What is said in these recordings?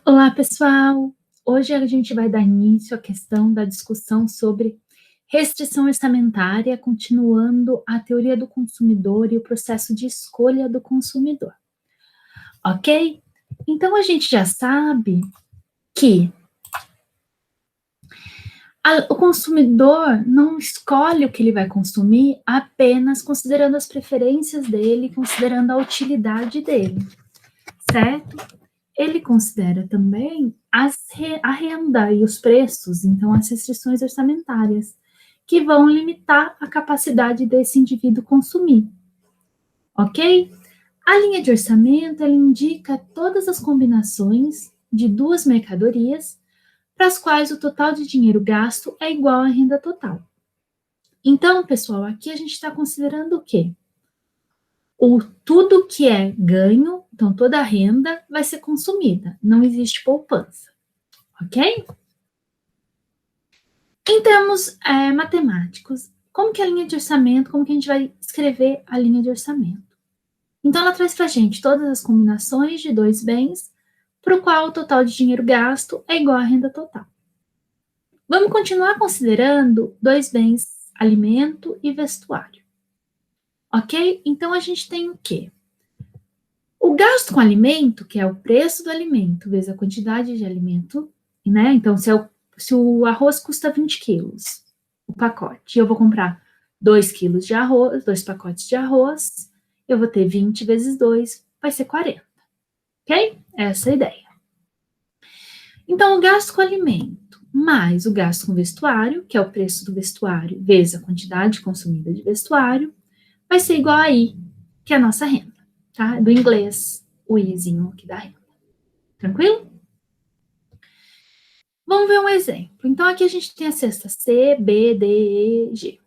Olá, pessoal! Hoje a gente vai dar início à questão da discussão sobre restrição orçamentária, continuando a teoria do consumidor e o processo de escolha do consumidor. Ok? Então, a gente já sabe que o consumidor não escolhe o que ele vai consumir apenas considerando as preferências dele, considerando a utilidade dele, certo? Ele considera também a renda e os preços, então as restrições orçamentárias, que vão limitar a capacidade desse indivíduo consumir, ok? A linha de orçamento, ela indica todas as combinações de duas mercadorias para as quais o total de dinheiro gasto é igual à renda total. Então, pessoal, aqui a gente está considerando o quê? Tudo que é ganho, então toda a renda vai ser consumida, não existe poupança, ok? Em termos matemáticos, como que é a linha de orçamento, como que a gente vai escrever a linha de orçamento? Então, ela traz para a gente todas as combinações de dois bens, para o qual o total de dinheiro gasto é igual à renda total. Vamos continuar considerando dois bens, alimento e vestuário. Ok? Então, a gente tem o quê? O gasto com alimento, que é o preço do alimento, vezes a quantidade de alimento, né? Então, se o arroz custa 20 quilos, o pacote, e eu vou comprar 2 quilos de arroz, 2 pacotes de arroz, eu vou ter 20 vezes 2, vai ser 40. Ok? Essa é a ideia. Então, o gasto com alimento, mais o gasto com vestuário, que é o preço do vestuário, vezes a quantidade consumida de vestuário, vai ser igual a I, que é a nossa renda, tá? Do inglês, o Izinho aqui da renda. Tranquilo? Vamos ver um exemplo. Então, aqui a gente tem a cesta C, B, D, E, G.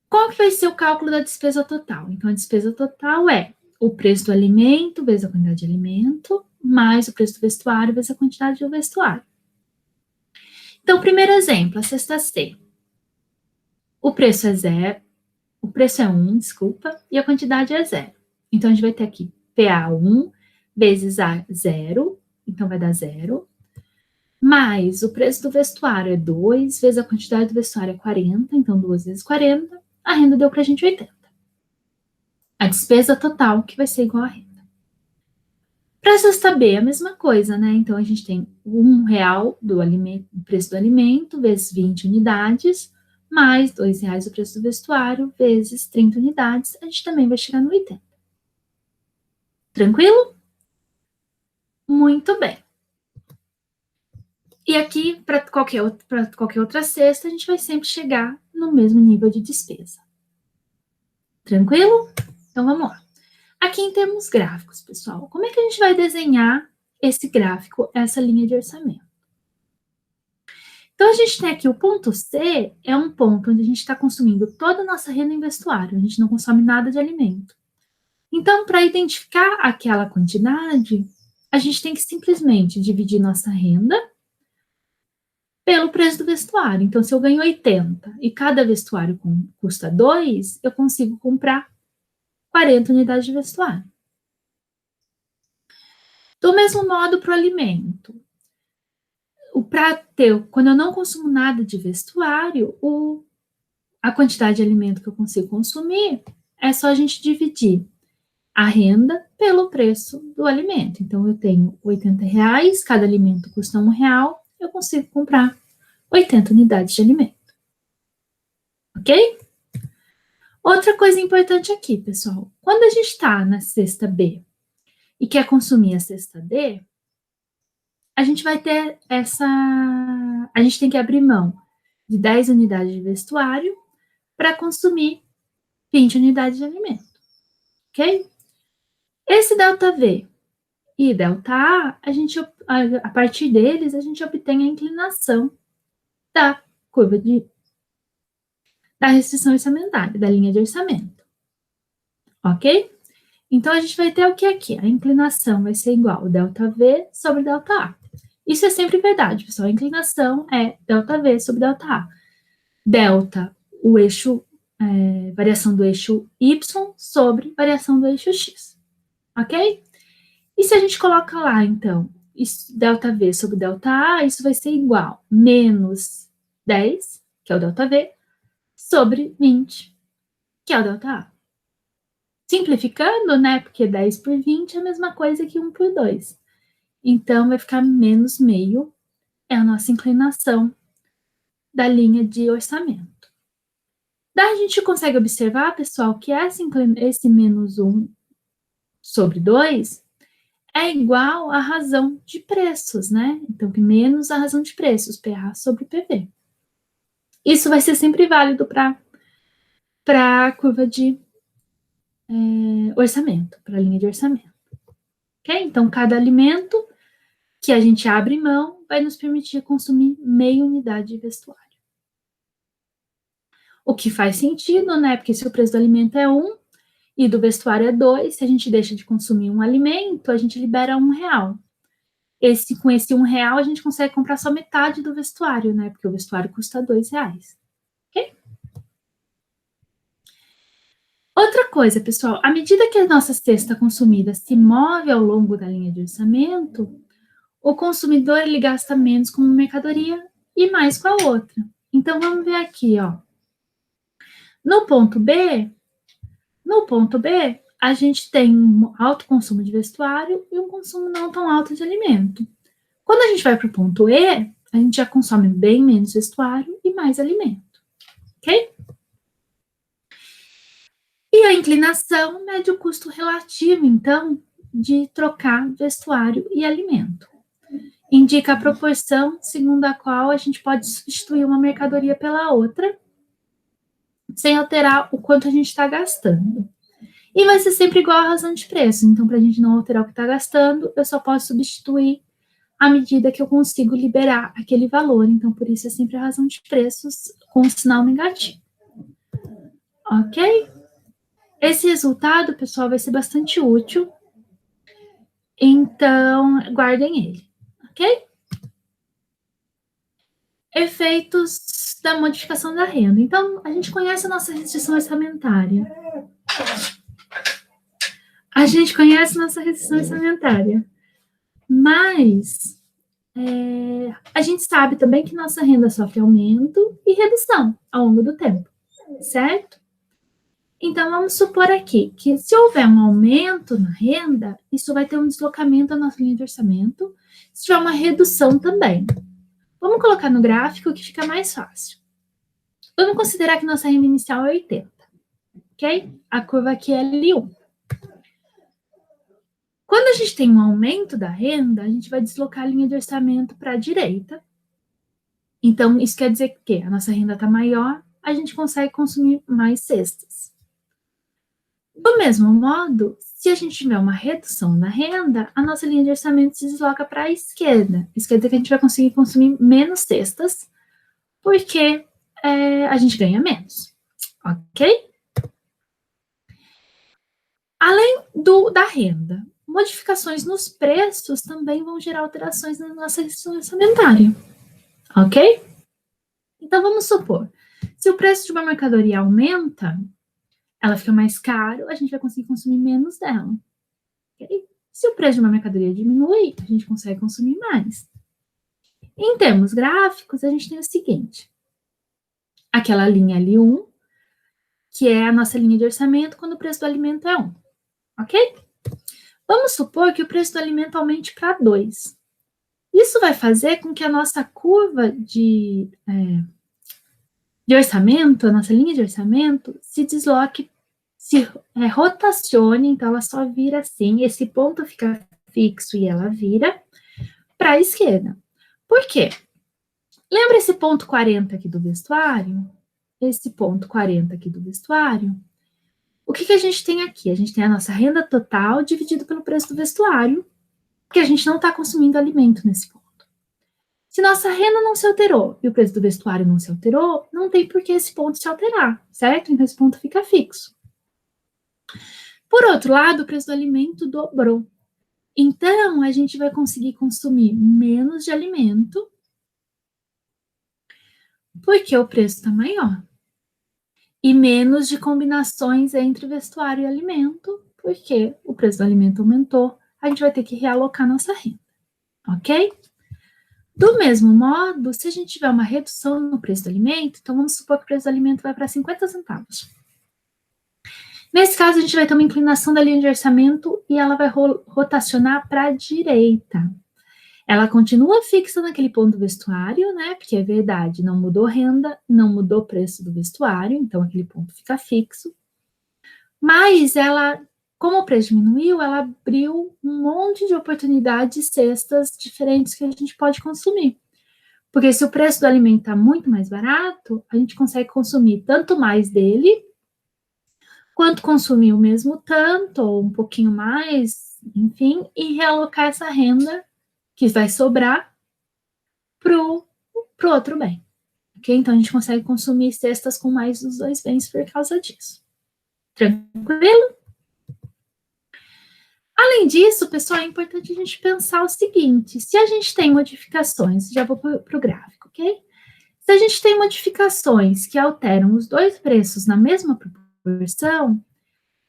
Qual que vai ser o cálculo da despesa total? Então, a despesa total é o preço do alimento vezes a quantidade de alimento, mais o preço do vestuário vezes a quantidade do vestuário. Então, primeiro exemplo, a cesta C. O preço é 0, o preço é 1, desculpa, e a quantidade é 0. Então, a gente vai ter aqui PA1 vezes A0, então vai dar 0, mais o preço do vestuário é 2, vezes a quantidade do vestuário é 40, então 2 vezes 40, a renda deu para a gente 80. A despesa total, que vai ser igual à renda. Para a cesta B, a mesma coisa, né? Então, a gente tem R$1 do preço do alimento, vezes 20 unidades, mais R$2 o preço do vestuário, vezes 30 unidades, a gente também vai chegar no 80. Tranquilo? Muito bem. E aqui, para qualquer outra cesta, a gente vai sempre chegar no mesmo nível de despesa. Tranquilo? Então, vamos lá. Aqui em termos gráficos, pessoal, como é que a gente vai desenhar esse gráfico, essa linha de orçamento? Então, a gente tem aqui o ponto C, é um ponto onde a gente está consumindo toda a nossa renda em vestuário, a gente não consome nada de alimento. Então, para identificar aquela quantidade, a gente tem que simplesmente dividir nossa renda pelo preço do vestuário. Então, se eu ganho 80 e cada vestuário custa 2, eu consigo comprar 40 unidades de vestuário. Do mesmo modo para o alimento. Quando eu não consumo nada de vestuário, a quantidade de alimento que eu consigo consumir é só a gente dividir a renda pelo preço do alimento. Então, eu tenho R$80, cada alimento custa R$1, eu consigo comprar 80 unidades de alimento. Ok? Outra coisa importante aqui, pessoal. Quando a gente está na cesta B e quer consumir a cesta D, a gente vai ter a gente tem que abrir mão de 10 unidades de vestuário para consumir 20 unidades de alimento, ok? Esse delta V e delta A, a partir deles, a gente obtém a inclinação da curva da restrição orçamentária, da linha de orçamento, ok? Então, a gente vai ter o que aqui? A inclinação vai ser igual ao ΔV sobre ΔA. Isso é sempre verdade, pessoal. A inclinação é ΔV sobre ΔA. Delta, o eixo, variação do eixo Y sobre variação do eixo X. Ok? E se a gente coloca lá, então, isso, ΔV sobre ΔA, isso vai ser igual a menos 10, que é o ΔV, sobre 20, que é o ΔA. Simplificando, né, porque 10 por 20 é a mesma coisa que 1 por 2. Então, vai ficar menos meio, é a nossa inclinação da linha de orçamento. Daí a gente consegue observar, pessoal, que esse menos 1 sobre 2 é igual à razão de preços, né? Então, menos a razão de preços, PA sobre PV. Isso vai ser sempre válido para a curva de orçamento, para a linha de orçamento. Ok? Então, cada alimento que a gente abre mão vai nos permitir consumir meia unidade de vestuário. O que faz sentido, né? Porque se o preço do alimento é 1 e do vestuário é 2, se a gente deixa de consumir um alimento, a gente libera R$1. Com esse R$1 a gente consegue comprar só metade do vestuário, né? Porque o vestuário custa R$2. Ok? Outra coisa, pessoal, à medida que a nossa cesta consumida se move ao longo da linha de orçamento, o consumidor ele gasta menos com uma mercadoria e mais com a outra. Então vamos ver aqui, ó. No ponto B, a gente tem um alto consumo de vestuário e um consumo não tão alto de alimento. Quando a gente vai para o ponto E, a gente já consome bem menos vestuário e mais alimento. Ok? E a inclinação mede o custo relativo, então, de trocar vestuário e alimento. Indica a proporção segundo a qual a gente pode substituir uma mercadoria pela outra, sem alterar o quanto a gente está gastando. E vai ser sempre igual à razão de preço. Então, para a gente não alterar o que está gastando, eu só posso substituir à medida que eu consigo liberar aquele valor. Então, por isso é sempre a razão de preços com um sinal negativo. Ok? Esse resultado, pessoal, vai ser bastante útil. Então, guardem ele. Ok? Efeitos da modificação da renda. Então, a gente conhece a nossa restrição orçamentária. Mas a gente sabe também que nossa renda sofre aumento e redução ao longo do tempo, certo? Então, vamos supor aqui que se houver um aumento na renda, isso vai ter um deslocamento da nossa linha de orçamento. Se tiver uma redução também. Vamos colocar no gráfico que fica mais fácil. Vamos considerar que nossa renda inicial é 80, ok? A curva aqui é L1. Quando a gente tem um aumento da renda, a gente vai deslocar a linha de orçamento para a direita. Então, isso quer dizer que a nossa renda está maior, a gente consegue consumir mais cestas. Do mesmo modo, se a gente tiver uma redução na renda, a nossa linha de orçamento se desloca para a esquerda. Isso quer dizer que a gente vai conseguir consumir menos cestas, porque a gente ganha menos, ok? Além da renda, modificações nos preços também vão gerar alterações na nossa restrição orçamentária, ok? Então, vamos supor, se o preço de uma mercadoria aumenta, ela fica mais caro, a gente vai conseguir consumir menos dela, ok? Se o preço de uma mercadoria diminui, a gente consegue consumir mais. Em termos gráficos, a gente tem o seguinte, aquela linha ali 1, que é a nossa linha de orçamento quando o preço do alimento é 1, ok? Vamos supor que o preço do alimento aumente para 2. Isso vai fazer com que a nossa curva de orçamento, a nossa linha de orçamento, se desloque, se rotacione, então ela só vira assim, esse ponto fica fixo e ela vira para a esquerda. Por quê? Lembra esse ponto 40 aqui do vestuário? Esse ponto 40 aqui do vestuário? O que a gente tem aqui? A gente tem a nossa renda total dividido pelo preço do vestuário, porque a gente não está consumindo alimento nesse ponto. Se nossa renda não se alterou e o preço do vestuário não se alterou, não tem por que esse ponto se alterar, certo? Então, esse ponto fica fixo. Por outro lado, o preço do alimento dobrou. Então, a gente vai conseguir consumir menos de alimento porque o preço está maior. E menos de combinações entre vestuário e alimento, porque o preço do alimento aumentou a gente vai ter que realocar nossa renda, ok? Do mesmo modo, se a gente tiver uma redução no preço do alimento, então vamos supor que o preço do alimento vai para 50 centavos. Nesse caso, a gente vai ter uma inclinação da linha de orçamento e ela vai rotacionar para a direita. Ela continua fixa naquele ponto do vestuário, né? Porque é verdade, não mudou renda, não mudou o preço do vestuário, então aquele ponto fica fixo. Mas ela, como o preço diminuiu, ela abriu um monte de oportunidades cestas diferentes que a gente pode consumir. Porque se o preço do alimento está muito mais barato, a gente consegue consumir tanto mais dele, quanto consumir o mesmo tanto, ou um pouquinho mais, enfim, e realocar essa renda que vai sobrar para o outro bem. Okay? Então, a gente consegue consumir cestas com mais dos dois bens por causa disso. Tranquilo? Além disso, pessoal, é importante a gente pensar o seguinte: se a gente tem modificações, já vou para o gráfico, ok? Se a gente tem modificações que alteram os dois preços na mesma proporção,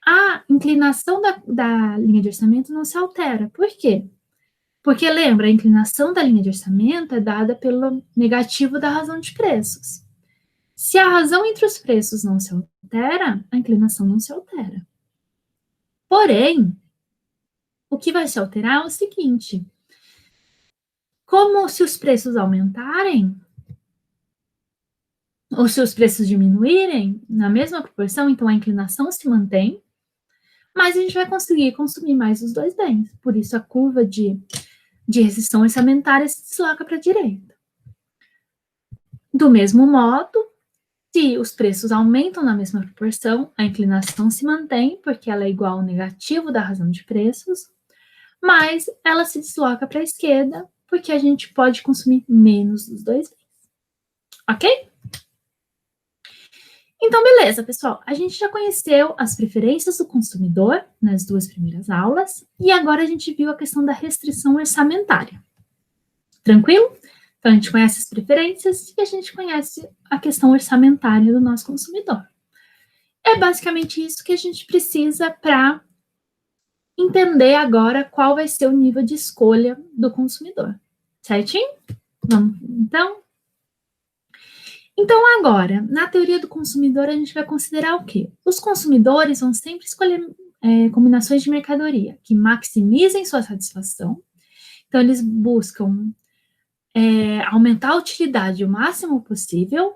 a inclinação da linha de orçamento não se altera. Por quê? Porque, lembra, a inclinação da linha de orçamento é dada pelo negativo da razão de preços. Se a razão entre os preços não se altera, a inclinação não se altera. Porém, o que vai se alterar é o seguinte: como se os preços aumentarem, ou se os preços diminuírem na mesma proporção, então a inclinação se mantém, mas a gente vai conseguir consumir mais os dois bens. Por isso, a curva de restrição orçamentária se desloca para a direita. Do mesmo modo, se os preços aumentam na mesma proporção, a inclinação se mantém, porque ela é igual ao negativo da razão de preços, mas ela se desloca para a esquerda, porque a gente pode consumir menos dos dois bens. Ok? Então, beleza, pessoal. A gente já conheceu as preferências do consumidor nas duas primeiras aulas, e agora a gente viu a questão da restrição orçamentária. Tranquilo? Então, a gente conhece as preferências e a gente conhece a questão orçamentária do nosso consumidor. É basicamente isso que a gente precisa para entender agora qual vai ser o nível de escolha do consumidor. Certinho? Vamos, então? Então, agora, na teoria do consumidor, a gente vai considerar o quê? Os consumidores vão sempre escolher combinações de mercadoria que maximizem sua satisfação. Então, eles buscam aumentar a utilidade o máximo possível,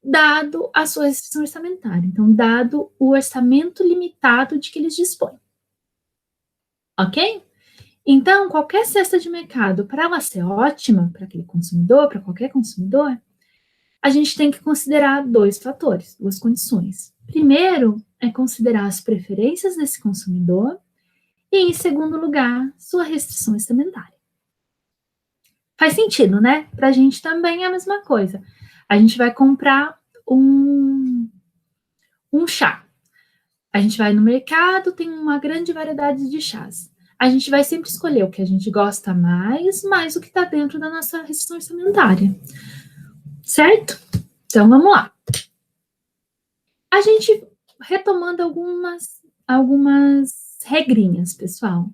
dado a sua restrição orçamentária. Então, dado o orçamento limitado de que eles dispõem. Ok? Então, qualquer cesta de mercado, para ela ser ótima para aquele consumidor, para qualquer consumidor, a gente tem que considerar dois fatores, duas condições. Primeiro, é considerar as preferências desse consumidor e, em segundo lugar, sua restrição orçamentária. Faz sentido, né? Para a gente também é a mesma coisa. A gente vai comprar um chá. A gente vai no mercado, tem uma grande variedade de chás. A gente vai sempre escolher o que a gente gosta mais o que está dentro da nossa restrição orçamentária. Certo? Então, vamos lá. A gente, retomando algumas regrinhas, pessoal.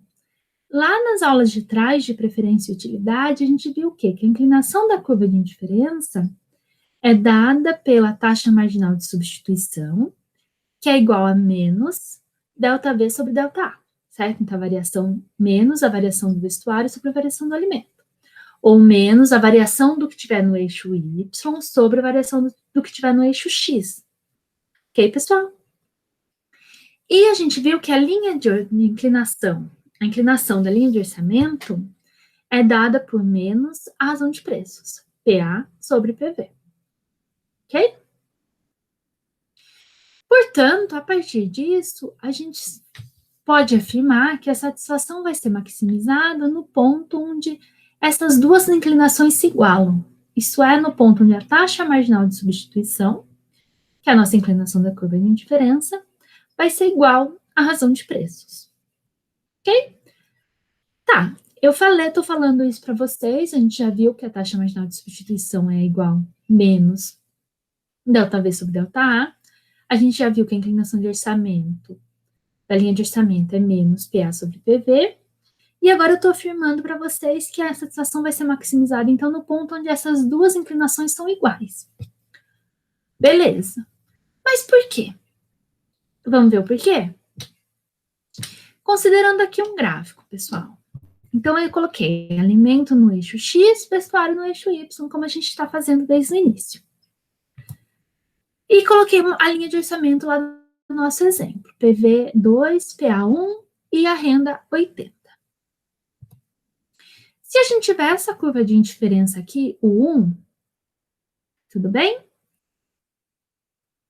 Lá nas aulas de trás de preferência e utilidade, a gente viu o quê? Que a inclinação da curva de indiferença é dada pela taxa marginal de substituição, que é igual a menos ΔV sobre ΔA, certo? Então, a variação menos a variação do vestuário sobre a variação do alimento. Ou menos a variação do que tiver no eixo Y sobre a variação do que tiver no eixo X. Ok, pessoal? E a gente viu que a linha de inclinação, a inclinação da linha de orçamento é dada por menos a razão de preços, PA sobre PV. Ok? Portanto, a partir disso, a gente pode afirmar que a satisfação vai ser maximizada no ponto onde essas duas inclinações se igualam. Isso é, no ponto onde a taxa marginal de substituição, que é a nossa inclinação da curva de indiferença, vai ser igual à razão de preços. Ok? Tá, estou falando isso para vocês, a gente já viu que a taxa marginal de substituição é igual menos ΔV sobre ΔA. A gente já viu que a inclinação de orçamento, da linha de orçamento, é menos PA sobre PV. E agora eu estou afirmando para vocês que a satisfação vai ser maximizada, então, no ponto onde essas duas inclinações são iguais. Beleza. Mas por quê? Vamos ver o porquê? Considerando aqui um gráfico, pessoal. Então, eu coloquei alimento no eixo X, vestuário no eixo Y, como a gente está fazendo desde o início. E coloquei a linha de orçamento lá no nosso exemplo. PV2, PA1 e a renda 80. Se a gente tiver essa curva de indiferença aqui, o 1, tudo bem?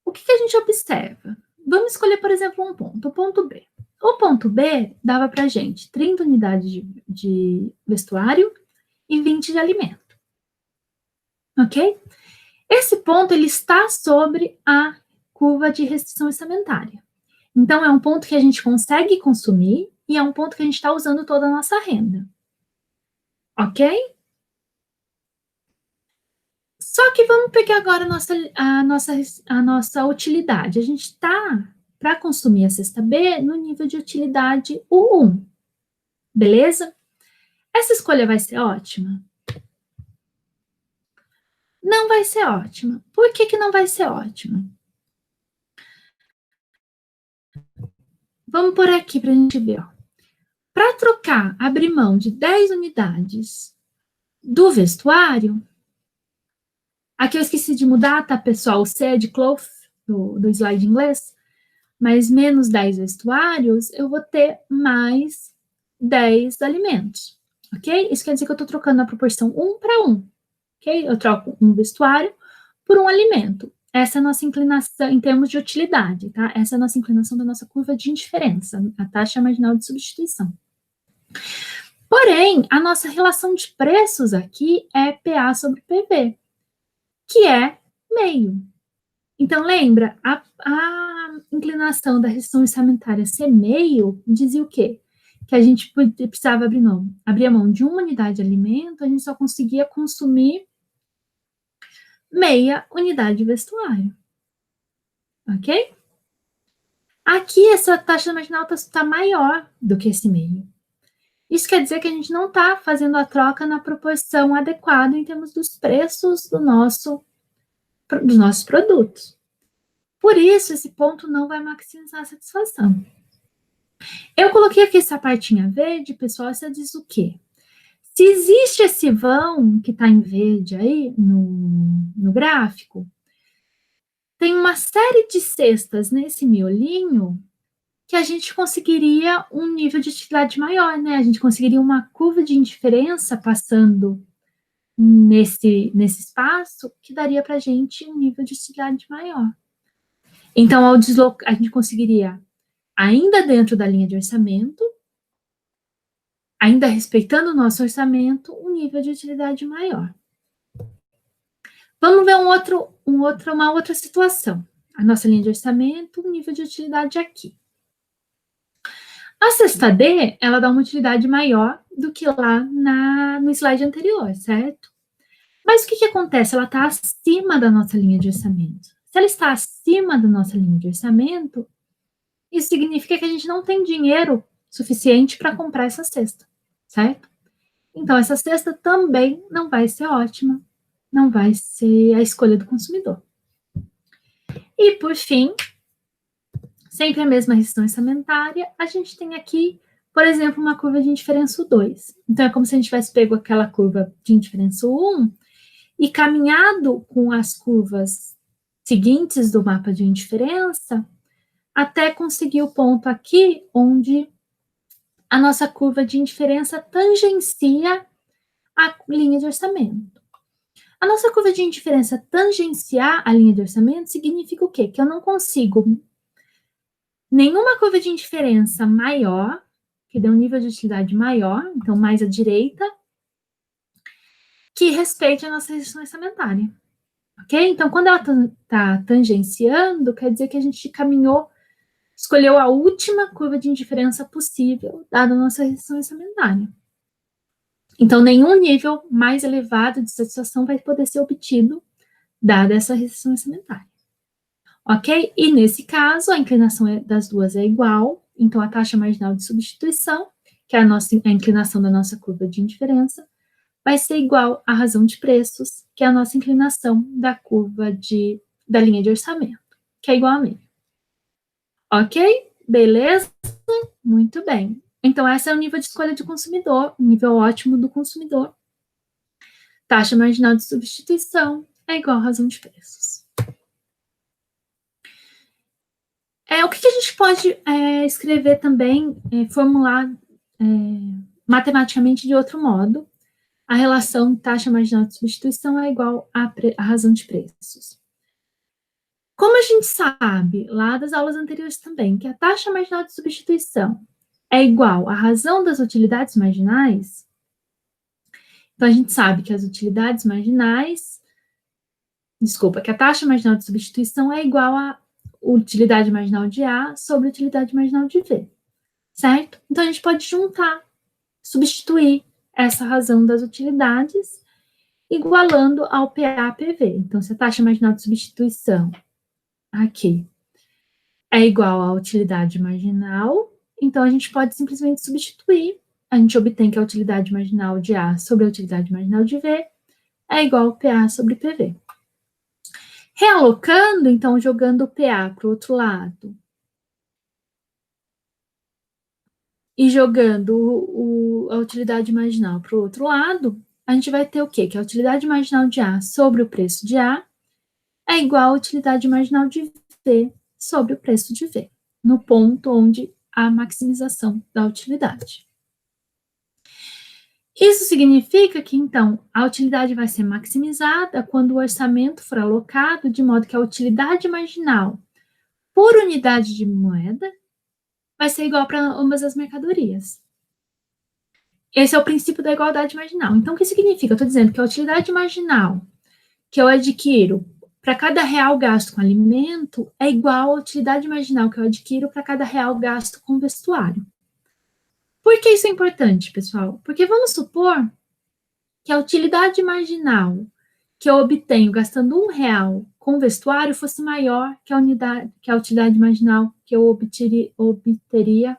O que a gente observa? Vamos escolher, por exemplo, um ponto, o ponto B. O ponto B dava para a gente 30 unidades de vestuário e 20 de alimento. Ok? Esse ponto, ele está sobre a curva de restrição orçamentária. Então, é um ponto que a gente consegue consumir e é um ponto que a gente está usando toda a nossa renda. Ok? Só que vamos pegar agora a nossa utilidade. A gente está, para consumir a cesta B, no nível de utilidade U1. Beleza? Essa escolha vai ser ótima? Não vai ser ótima. Por que não vai ser ótima? Vamos por aqui para a gente ver. Para trocar, abrir mão de 10 unidades do vestuário, aqui eu esqueci de mudar, tá, pessoal? O C é de cloth, do slide em inglês, mas menos 10 vestuários, eu vou ter mais 10 alimentos, ok? Isso quer dizer que eu estou trocando a proporção 1 para 1, ok? Eu troco um vestuário por um alimento. Essa é a nossa inclinação em termos de utilidade, tá? Essa é a nossa inclinação da nossa curva de indiferença, a taxa marginal de substituição. Porém, a nossa relação de preços aqui é PA sobre PV, que é meio. Então, lembra, a inclinação da restrição orçamentária ser meio dizia o quê? Que a gente precisava abrir a mão de uma unidade de alimento, a gente só conseguia consumir meia unidade de vestuário. Ok? Aqui, essa taxa marginal está maior do que esse meio. Isso quer dizer que a gente não está fazendo a troca na proporção adequada em termos dos preços dos nossos produtos. Por isso, esse ponto não vai maximizar a satisfação. Eu coloquei aqui essa partinha verde, pessoal, isso diz o quê? Se existe esse vão que está em verde aí no gráfico, tem uma série de cestas nesse miolinho que a gente conseguiria um nível de utilidade maior, né? A gente conseguiria uma curva de indiferença passando nesse espaço que daria para a gente um nível de utilidade maior. Então, ao deslocar, a gente conseguiria, ainda dentro da linha de orçamento, ainda respeitando o nosso orçamento, um nível de utilidade maior. Vamos ver uma outra situação. A nossa linha de orçamento, um nível de utilidade aqui. A cesta D, ela dá uma utilidade maior do que lá no slide anterior, certo? Mas o que acontece? Ela está acima da nossa linha de orçamento. Se ela está acima da nossa linha de orçamento, isso significa que a gente não tem dinheiro suficiente para comprar essa cesta, certo? Então, essa cesta também não vai ser ótima, não vai ser a escolha do consumidor. E, por fim, sempre a mesma restrição orçamentária, a gente tem aqui, por exemplo, uma curva de indiferença 2. Então, é como se a gente tivesse pego aquela curva de indiferença 1 e caminhado com as curvas seguintes do mapa de indiferença até conseguir o ponto aqui onde a nossa curva de indiferença tangencia a linha de orçamento. A nossa curva de indiferença tangenciar a linha de orçamento significa o quê? Que eu não consigo nenhuma curva de indiferença maior, que dê um nível de utilidade maior, então mais à direita, que respeite a nossa restrição orçamentária. Ok? Então, quando ela está tangenciando, quer dizer que a gente caminhou, escolheu a última curva de indiferença possível, dada a nossa restrição orçamentária. Então, nenhum nível mais elevado de satisfação vai poder ser obtido, dada essa restrição orçamentária. Ok? E nesse caso, a inclinação das duas é igual, então a taxa marginal de substituição, que é a inclinação da nossa curva de indiferença, vai ser igual à razão de preços, que é a nossa inclinação da curva da linha de orçamento, que é igual a meio. Ok? Beleza? Muito bem. Então, esse é o nível de escolha do consumidor, o nível ótimo do consumidor. Taxa marginal de substituição é igual à razão de preços. O que a gente pode escrever também, formular matematicamente de outro modo? A relação taxa marginal de substituição é igual à razão de preços. Como a gente sabe, lá das aulas anteriores também, que a taxa marginal de substituição é igual à razão das utilidades marginais, então a gente sabe que as utilidades marginais, que a taxa marginal de substituição é igual à utilidade marginal de A sobre a utilidade marginal de V, certo? Então a gente pode juntar, substituir essa razão das utilidades igualando ao PA-PV. Então, se a taxa marginal de substituição aqui é igual à utilidade marginal, então a gente pode simplesmente substituir, a gente obtém que a utilidade marginal de A sobre a utilidade marginal de V é igual ao PA sobre PV. Realocando, então, jogando o PA para o outro lado e jogando a utilidade marginal para o outro lado, a gente vai ter o quê? Que a utilidade marginal de A sobre o preço de A é igual à utilidade marginal de V sobre o preço de V, no ponto onde há maximização da utilidade. Isso significa que, então, a utilidade vai ser maximizada quando o orçamento for alocado de modo que a utilidade marginal por unidade de moeda vai ser igual para ambas as mercadorias. Esse é o princípio da igualdade marginal. Então, o que significa? Eu estou dizendo que a utilidade marginal que eu adquiro para cada real gasto com alimento é igual à utilidade marginal que eu adquiro para cada real gasto com vestuário. Por que isso é importante, pessoal? Porque vamos supor que a utilidade marginal que eu obtenho gastando R$1 com vestuário fosse maior que a utilidade marginal que eu obteria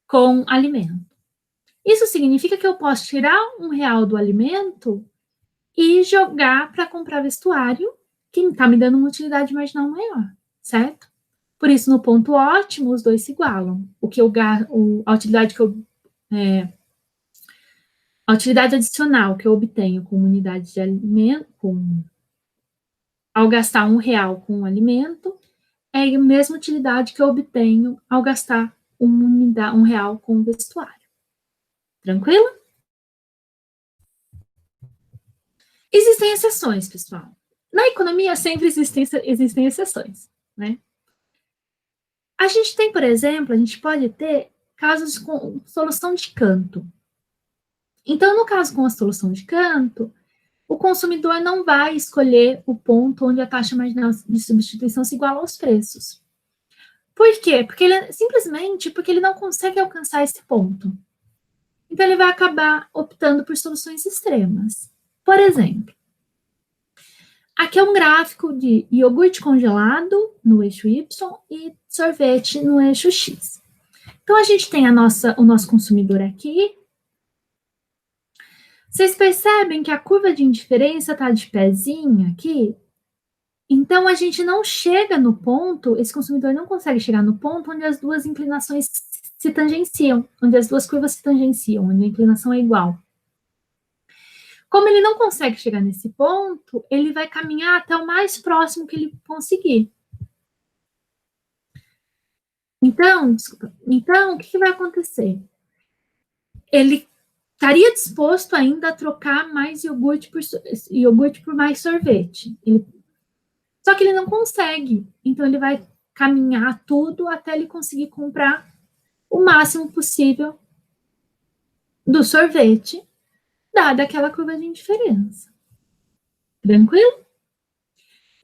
com alimento. Isso significa que eu posso tirar R$1 do alimento e jogar para comprar vestuário, que está me dando uma utilidade marginal maior, certo? Por isso, no ponto ótimo, os dois se igualam. A utilidade adicional que eu obtenho com unidade de alimento, ao gastar R$1 com um alimento, é a mesma utilidade que eu obtenho ao gastar R$1 com vestuário. Tranquilo? Existem exceções, pessoal. Na economia sempre existem exceções, né? A gente tem, por exemplo, a gente pode ter casos com solução de canto. Então, no caso com a solução de canto, o consumidor não vai escolher o ponto onde a taxa marginal de substituição se iguala aos preços. Por quê? Simplesmente porque ele não consegue alcançar esse ponto. Então, ele vai acabar optando por soluções extremas. Por exemplo, aqui é um gráfico de iogurte congelado no eixo Y e sorvete no eixo X. Então, a gente tem o nosso consumidor aqui. Vocês percebem que a curva de indiferença está de pezinho aqui? Então, a gente não chega no ponto, esse consumidor não consegue chegar no ponto onde as duas inclinações se tangenciam, onde as duas curvas se tangenciam, onde a inclinação é igual. Como ele não consegue chegar nesse ponto, ele vai caminhar até o mais próximo que ele conseguir. Então, o que vai acontecer? Ele estaria disposto ainda a trocar mais iogurte por mais sorvete. Só que ele não consegue. Então, ele vai caminhar tudo até ele conseguir comprar o máximo possível do sorvete, dada aquela curva de indiferença. Tranquilo?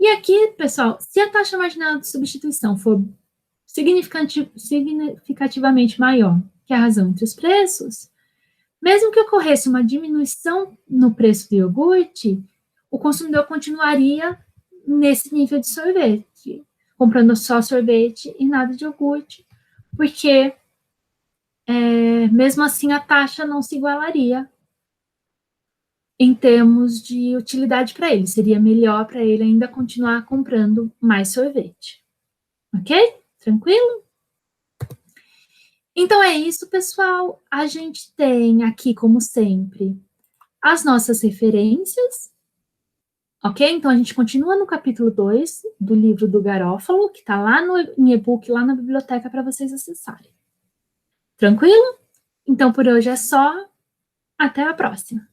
E aqui, pessoal, se a taxa marginal de substituição for significativamente maior que a razão entre os preços, mesmo que ocorresse uma diminuição no preço do iogurte, o consumidor continuaria nesse nível de sorvete, comprando só sorvete e nada de iogurte, porque mesmo assim a taxa não se igualaria em termos de utilidade para ele. Seria melhor para ele ainda continuar comprando mais sorvete. Ok? Tranquilo? Então é isso, pessoal. A gente tem aqui, como sempre, as nossas referências. Ok? Então a gente continua no capítulo 2 do livro do Garófalo, que está lá em e-book, lá na biblioteca para vocês acessarem. Tranquilo? Então por hoje é só. Até a próxima.